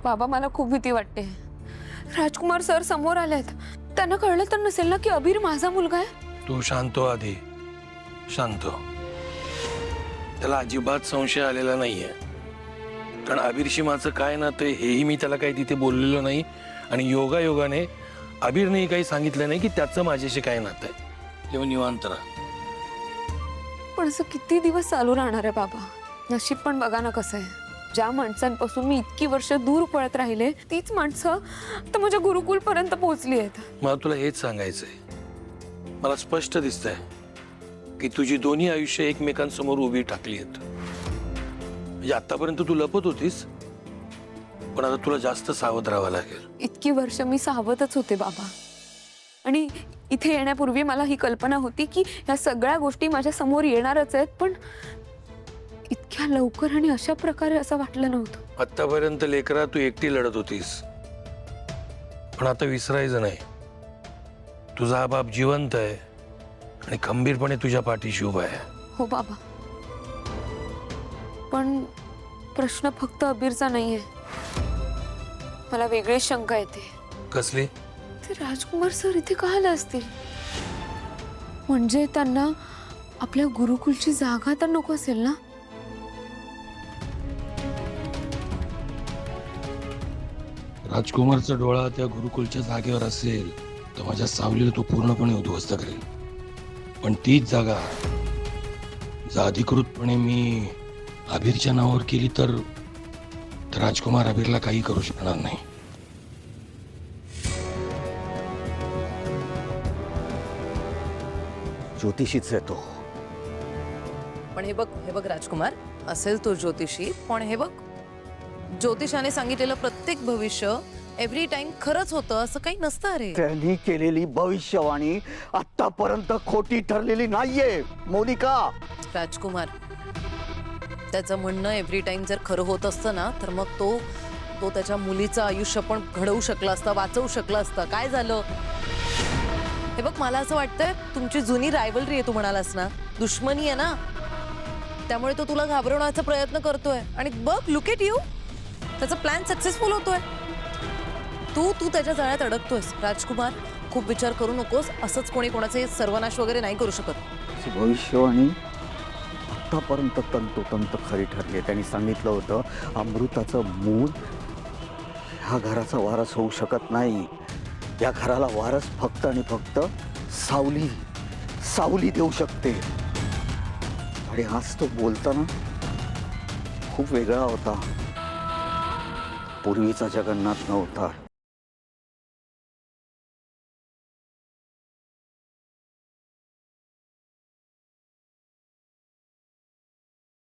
बाबा मला खूप भीती वाटते। राजकुमार सर समोर आलेत, त्यांना कळलं तर नसेल ना की अबीर माझा मुलगा आहे? तू शांत हो आधी, शांत हो। त्याला अजिबात संशय आलेला नाहीये, कारण अबीरशी माझं काय नातं आहे हेही मी त्याला काही तिथे बोललेलो नाही। आणि योगायोगाने अबीरनेही काही सांगितलं नाही की त्याचं माझ्याशी काय नातं आहे। तेव्हा निवांत राहा। पण असं किती दिवस चालू राहणार आहे बाबा? नशीब पण बघा ना कसं आहे। ज्या माणसांपासून मी इतकी वर्ष दूर पळत राहिले, तीच माणसं आता माझ्या गुरुकुल पर्यंत पोहोचली आहेत। मला तुला हेच सांगायचंय, मला स्पष्ट दिसतंय की तुझी दोन्ही आयुष्य एकमेकांसमोर उभी टाकली आहेत। म्हणजे आतापर्यंत तू लपत होतीस, पण आता तुला जास्त सावध राहावं लागेल। इतकी वर्ष मी सावधच होते बाबा, आणि इथे येण्यापूर्वी मला ही कल्पना होती की ह्या सगळ्या गोष्टी माझ्या समोर येणारच आहेत, पण इतक्या लवकर आणि अशा प्रकारे असं वाटलं नव्हतं। आतापर्यंत लेकरा तू एकटी लढत होतीस, पण आता विसरायचं नाही, तुझा बाप जिवंत आहे आणि खंबीरपणे तुझ्या पाठीशी उभा आहे। हो बाबा, पण प्रश्न फक्त अबीरचा नाहीये, मला वेगळी शंका येते। कसली? ते राजकुमार सर इथे का आले असतील? म्हणजे त्यांना आपल्या गुरुकुलची जागा तर नको असेल ना? राजकुमारचा डोळा त्या गुरुकुलच्या जागेवर असेल तर माझ्या सावलीला तो पूर्णपणे उद्ध्वस्त करेल, पण तीच जागा जर अधिकृतपणे मी अबीरच्या नावावर केली तर राजकुमार अबीरला काही करू शकणार नाही। ज्योतिषीच आहे तो। पण हे बघ राजकुमार, असेल तो ज्योतिषी, पण हे बघ, ज्योतिषाने सांगितलेलं प्रत्येक भविष्य एव्हरी टाइम खरंच होतं असं काही नसतं रे। त्यांनी केलेली भविष्यवाणी आतापर्यंत खोटी ठरलेली नाहीये मोनिका। राजकुमार, त्याचं म्हणणं एव्हरी टाइम जर खरं होत असतं ना, तर मग तो त्याच्या मुलीचं आयुष्य पण घडवू शकला असता, वाचवू शकला असता। काय झालं हे बघ, मला असं वाटतंय तुमची जुनी रायव्हलरी आहे, तू म्हणालास ना, दुश्मनी आहे ना, त्यामुळे तो तुला घाबरवण्याचा प्रयत्न करतोय। आणि बघ, लुक एट यू, त्याचा प्लॅन सक्सेसफुल होतोय। तू त्याच्या जाळ्यात अडकतोयस। राजकुमार, खूप विचार करू नकोस, असंच कोणी कोणाचे सर्वनाश वगैरे नाही करू शकत। भविष्यवाणी आतापर्यंत तंतोतंत खरी ठरली। त्यांनी सांगितलं होतं अमृताचं मूल ह्या घराचा वारस होऊ शकत नाही, या घराला वारस फक्त आणि फक्त सावली देऊ शकते। आणि आज तो बोलताना खूप वेगळा होता, पूर्वीचा जगन्नाथ नव्हता।